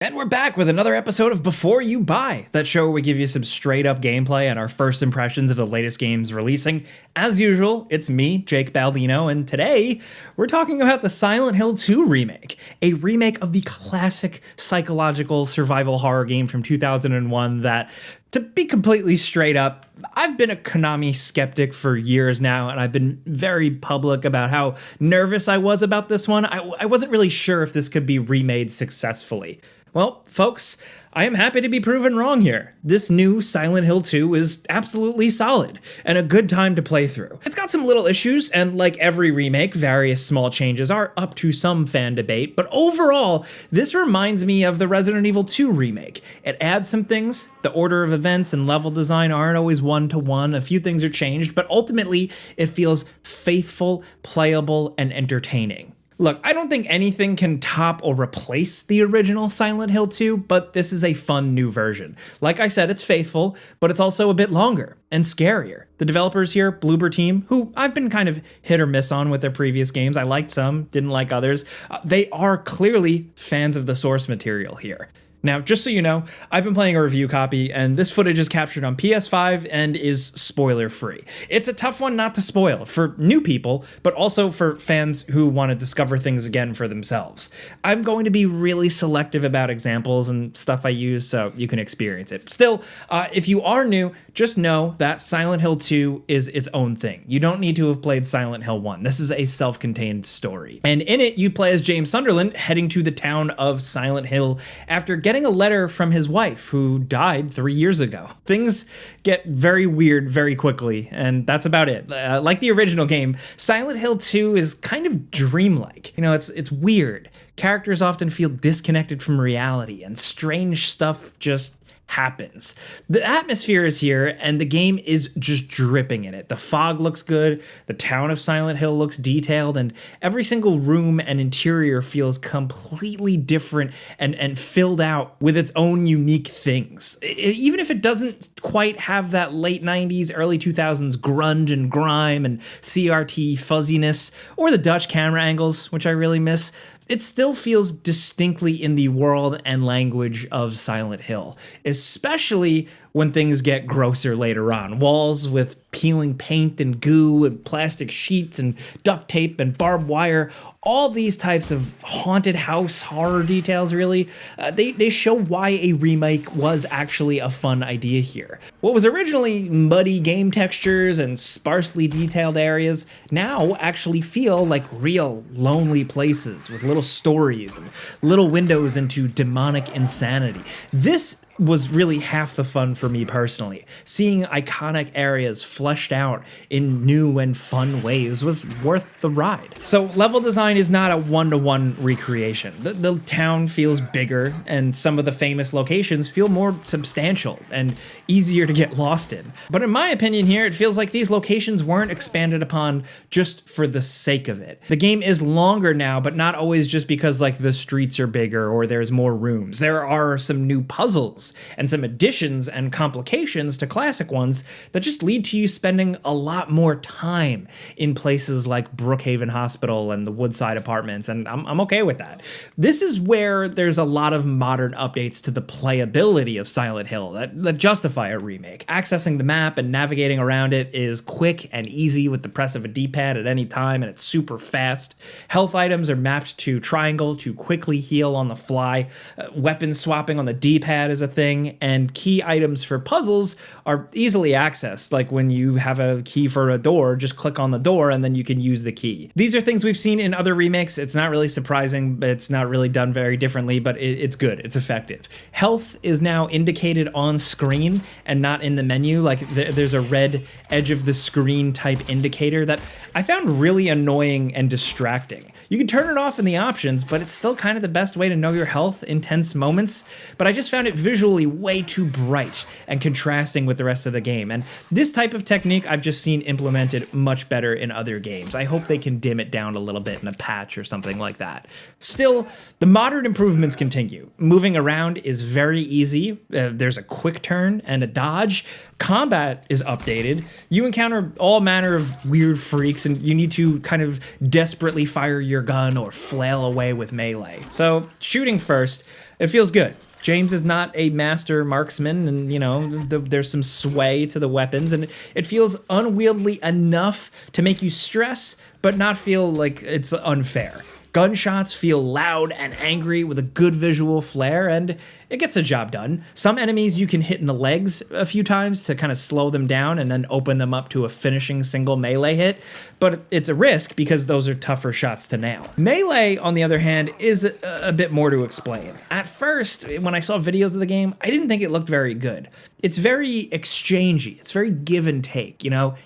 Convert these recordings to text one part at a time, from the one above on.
And we're back with another episode of Before You Buy, that show where we give you some straight up gameplay and our first impressions of the latest games releasing. As usual, it's me, Jake Baldino, and today we're talking about the Silent Hill 2 remake, a remake of the classic psychological survival horror game from 2001 that, to be completely straight up, I've been a Konami skeptic for years now, and I've been very public about how nervous I was about this one. I wasn't really sure if this could be remade successfully. Well, folks, I am happy to be proven wrong here. This new Silent Hill 2 is absolutely solid, and a good time to play through. It's got some little issues, and like every remake, various small changes are up to some fan debate, but overall, this reminds me of the Resident Evil 2 remake. It adds some things, the order of events and level design aren't always one-to-one, a few things are changed, but ultimately, it feels faithful, playable, and entertaining. Look, I don't think anything can top or replace the original Silent Hill 2, but this is a fun new version. Like I said, it's faithful, but it's also a bit longer and scarier. The developers here, Bloober Team, who I've been kind of hit or miss on with their previous games, I liked some, didn't like others, they are clearly fans of the source material here. Now, just so you know, I've been playing a review copy, and this footage is captured on PS5 and is spoiler-free. It's a tough one not to spoil, for new people, but also for fans who want to discover things again for themselves. I'm going to be really selective about examples and stuff I use so you can experience it. Still, if you are new, just know that Silent Hill 2 is its own thing. You don't need to have played Silent Hill 1. This is a self-contained story. And in it, you play as James Sunderland heading to the town of Silent Hill after getting a letter from his wife who died 3 years ago. Things get very weird very quickly, and that's about it. Like the original game, Silent Hill 2 is kind of dreamlike. You know, it's weird. Characters often feel disconnected from reality, and strange stuff just happens. The atmosphere is here, and the game is just dripping in it. The fog looks good, the town of Silent Hill looks detailed, and every single room and interior feels completely different and filled out with its own unique things. Even if it doesn't quite have that late 90s, early 2000s grunge and grime and CRT fuzziness, or the Dutch camera angles, which I really miss, it still feels distinctly in the world and language of Silent Hill, especially when things get grosser later on. Walls with peeling paint and goo and plastic sheets and duct tape and barbed wire, all these types of haunted house horror details, really, they show why a remake was actually a fun idea here. What was originally muddy game textures and sparsely detailed areas now actually feel like real lonely places with little stories and little windows into demonic insanity. This was really half the fun for me personally. Seeing iconic areas fleshed out in new and fun ways was worth the ride. So level design is not a one-to-one recreation. The town feels bigger, and some of the famous locations feel more substantial and easier to get lost in. But in my opinion here, it feels like these locations weren't expanded upon just for the sake of it. The game is longer now, but not always just because like the streets are bigger or there's more rooms. There are some new puzzles and some additions and complications to classic ones that just lead to you spending a lot more time in places like Brookhaven Hospital and the Woodside Apartments, and I'm okay with that. This is where there's a lot of modern updates to the playability of Silent Hill that justify a remake. Accessing the map and navigating around it is quick and easy with the press of a D-pad at any time, and it's super fast. Health items are mapped to triangle to quickly heal on the fly. Weapon swapping on the D-pad is a thing, and key items for puzzles are easily accessed. Like when you have a key for a door, just click on the door and then you can use the key. These are things we've seen in other remakes. It's not really surprising, it's not really done very differently, but it's good, it's effective. Health is now indicated on screen and not in the menu. Like there's a red edge of the screen type indicator that I found really annoying and distracting. You can turn it off in the options, but it's still kind of the best way to know your health in tense moments. But I just found it visually way too bright and contrasting with the rest of the game. And this type of technique I've just seen implemented much better in other games. I hope they can dim it down a little bit in a patch or something like that. Still, the modern improvements continue. Moving around is very easy. There's a quick turn and a dodge. Combat is updated. You encounter all manner of weird freaks, and you need to kind of desperately fire your gun or flail away with melee. So, shooting first, It feels good. James is not a master marksman, and there's some sway to the weapons, and it feels unwieldy enough to make you stress, but not feel like it's unfair. Gunshots feel loud and angry with a good visual flair, and it gets the job done. Some enemies you can hit in the legs a few times to kind of slow them down and then open them up to a finishing single melee hit, but it's a risk because those are tougher shots to nail. Melee, on the other hand, is a bit more to explain. At first, when I saw videos of the game, I didn't think it looked very good. It's very exchangey. It's very give and take,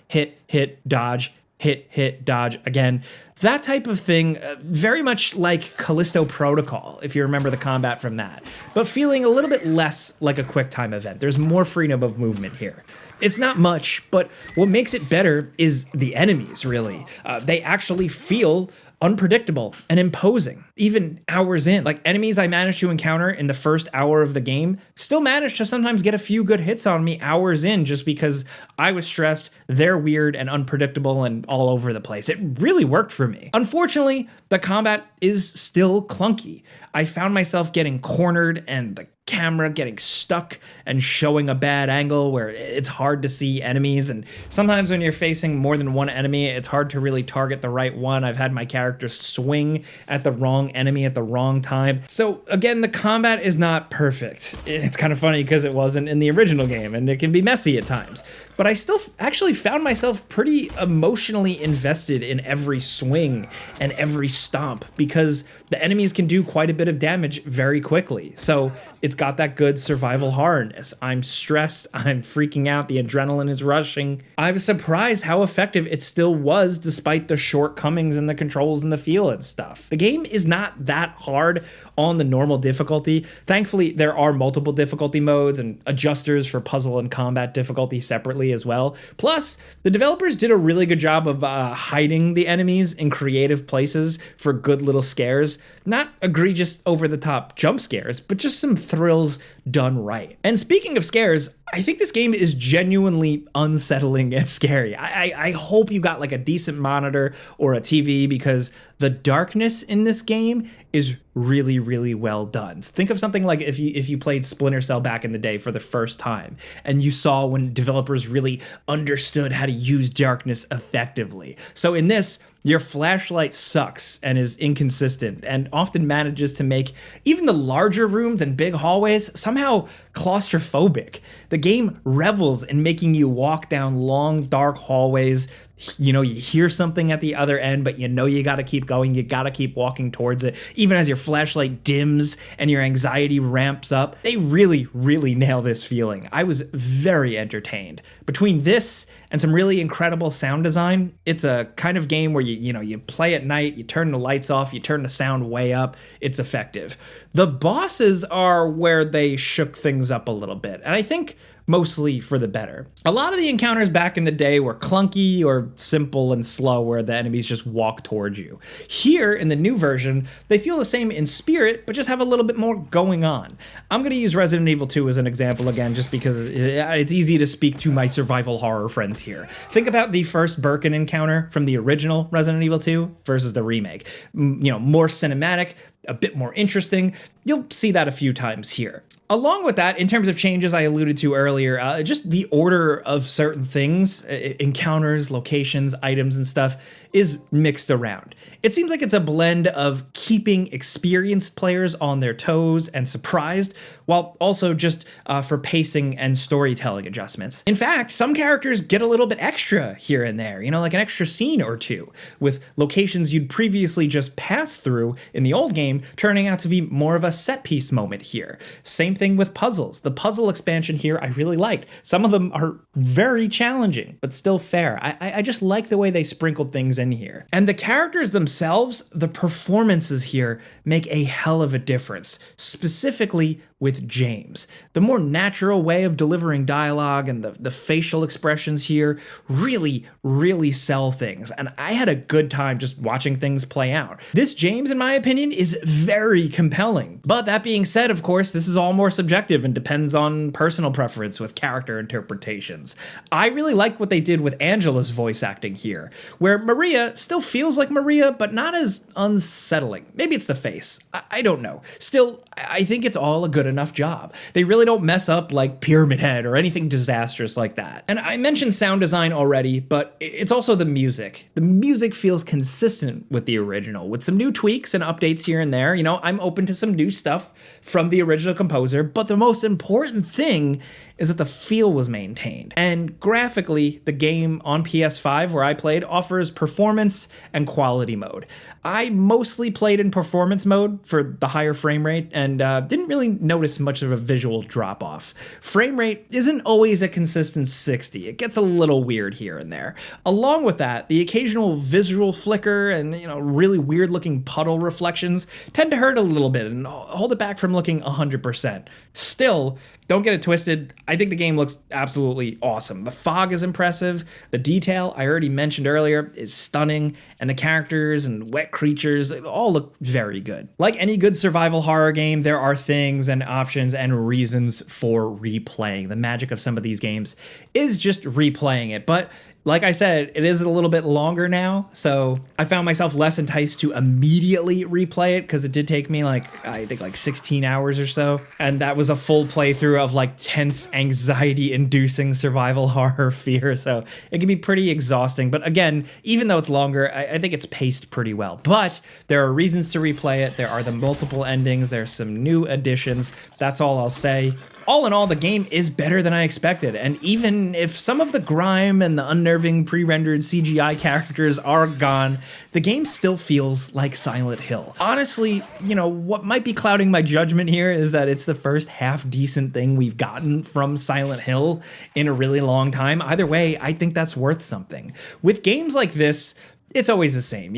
hit, dodge, hit, dodge again. That type of thing, very much like Callisto Protocol, if you remember the combat from that, but feeling a little bit less like a quick time event. There's more freedom of movement here. It's not much, but what makes it better is the enemies, really. They actually feel unpredictable and imposing, even hours in. Like, enemies I managed to encounter in the first hour of the game still managed to sometimes get a few good hits on me hours in, just because I was stressed, they're weird and unpredictable and all over the place. It really worked for me. Unfortunately, the combat is still clunky. I found myself getting cornered and the camera getting stuck and showing a bad angle where it's hard to see enemies, and sometimes when you're facing more than one enemy, it's hard to really target the right one. I've had my character swing at the wrong enemy at the wrong time. So again, the combat is not perfect. It's kind of funny because it wasn't in the original game, and it can be messy at times, but I still actually found myself pretty emotionally invested in every swing and every stomp because the enemies can do quite a bit of damage very quickly. So it's got that good survival horrorness. I'm stressed, I'm freaking out, the adrenaline is rushing. I was surprised how effective it still was despite the shortcomings in the controls and the feel and stuff. The game is not that hard on the normal difficulty. Thankfully, there are multiple difficulty modes and adjusters for puzzle and combat difficulty separately as well. Plus, the developers did a really good job of hiding the enemies in creative places for good little scares. Not egregious over-the-top jump scares, but just some thrills done right. And speaking of scares, I think this game is genuinely unsettling and scary. I hope you got like a decent monitor or a TV, because the darkness in this game is really, really well done. Think of something like if you played Splinter Cell back in the day for the first time, and you saw when developers really understood how to use darkness effectively. So in this, your flashlight sucks and is inconsistent and often manages to make even the larger rooms and big hallways somehow claustrophobic. The game revels in making you walk down long, dark hallways. You hear something at the other end, but you gotta keep going. You gotta keep walking towards it, even as your flashlight dims and your anxiety ramps up. They really, really nail this feeling. I was very entertained. Between this and some really incredible sound design, it's a kind of game where you play at night, you turn the lights off, you turn the sound way up. It's effective. The bosses are where they shook things up a little bit, and I think mostly for the better. A lot of the encounters back in the day were clunky or simple and slow, where the enemies just walk towards you. Here, in the new version, they feel the same in spirit, but just have a little bit more going on. I'm going to use Resident Evil 2 as an example again, just because it's easy to speak to my survival horror friends here. Think about the first Birkin encounter from the original Resident Evil 2 versus the remake. More cinematic, a bit more interesting. You'll see that a few times here. Along with that, in terms of changes I alluded to earlier, just the order of certain things, encounters, locations, items, and stuff is mixed around. It seems like it's a blend of keeping experienced players on their toes and surprised, while also just for pacing and storytelling adjustments. In fact, some characters get a little bit extra here and there, like an extra scene or two, with locations you'd previously just passed through in the old game turning out to be more of a set piece moment here. Same thing with puzzles. The puzzle expansion here I really liked. Some of them are very challenging, but still fair. I just like the way they sprinkled things in here. And the characters themselves, the performances here make a hell of a difference, specifically with James. The more natural way of delivering dialogue and the facial expressions here really, really sell things. And I had a good time just watching things play out. This James, in my opinion, is very compelling, But that being said, of course, this is all more subjective and depends on personal preference with character interpretations. I really like what they did with Angela's voice acting here, where Maria still feels like Maria, but not as unsettling. Maybe it's the face. I don't know. Still, I think it's all a good enough job. They really don't mess up like Pyramid Head or anything disastrous like that. And I mentioned sound design already, but it's also the music. The music feels consistent with the original, with some new tweaks and updates here and there. You know, I'm open to some new stuff from the original composer, but the most important thing is that the feel was maintained. And graphically, the game on PS5 where I played offers performance and quality mode. I mostly played in performance mode for the higher frame rate and didn't really notice much of a visual drop off. Frame rate isn't always a consistent 60. It gets a little weird here and there. Along with that, the occasional visual flicker and really weird looking puddle reflections tend to hurt a little bit and hold it back from looking 100%. Still, don't get it twisted, I think the game looks absolutely awesome. The fog is impressive, the detail I already mentioned earlier is stunning, and the characters and wet creatures all look very good. Like any good survival horror game, there are things and options and reasons for replaying. The magic of some of these games is just replaying it, but like I said, it is a little bit longer now, so I found myself less enticed to immediately replay it because it did take me I think 16 hours or so. And that was a full playthrough of tense, anxiety-inducing survival horror fear, so it can be pretty exhausting. But again, even though it's longer, I think it's paced pretty well. But there are reasons to replay it. There are the multiple endings. There's some new additions. That's all I'll say. All in all, the game is better than I expected, and even if some of the grime and the unnerving pre-rendered CGI characters are gone, the game still feels like Silent Hill. Honestly, what might be clouding my judgment here is that it's the first half-decent thing we've gotten from Silent Hill in a really long time. Either way, I think that's worth something. With games like this, it's always the same,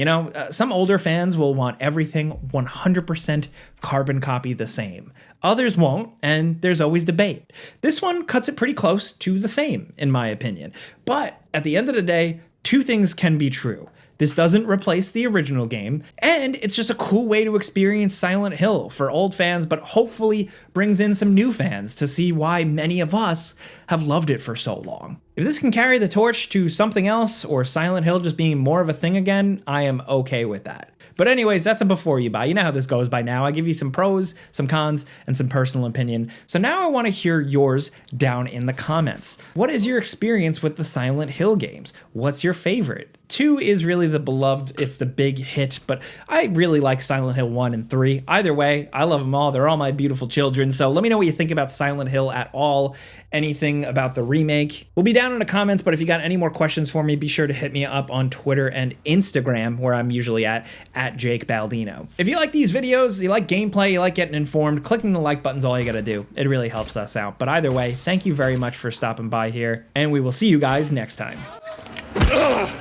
some older fans will want everything 100% carbon copy the same. Others won't, and there's always debate. This one cuts it pretty close to the same, in my opinion. But at the end of the day, two things can be true. This doesn't replace the original game, and it's just a cool way to experience Silent Hill for old fans, but hopefully brings in some new fans to see why many of us have loved it for so long. If this can carry the torch to something else, or Silent Hill just being more of a thing again, I am okay with that. But anyways, that's a before you buy. You know how this goes by now. I give you some pros, some cons, and some personal opinion. So now I want to hear yours down in the comments. What is your experience with the Silent Hill games? What's your favorite? 2 is really the beloved, it's the big hit, but I really like Silent Hill 1 and 3. Either way, I love them all. They're all my beautiful children. So let me know what you think about Silent Hill at all. Anything about the remake. We'll be down in the comments, but if you got any more questions for me, be sure to hit me up on Twitter and Instagram, where I'm usually at Jake Baldino. If you like these videos, you like gameplay, you like getting informed, clicking the like button's all you gotta do. It really helps us out. But either way, thank you very much for stopping by here, and we will see you guys next time. Ugh!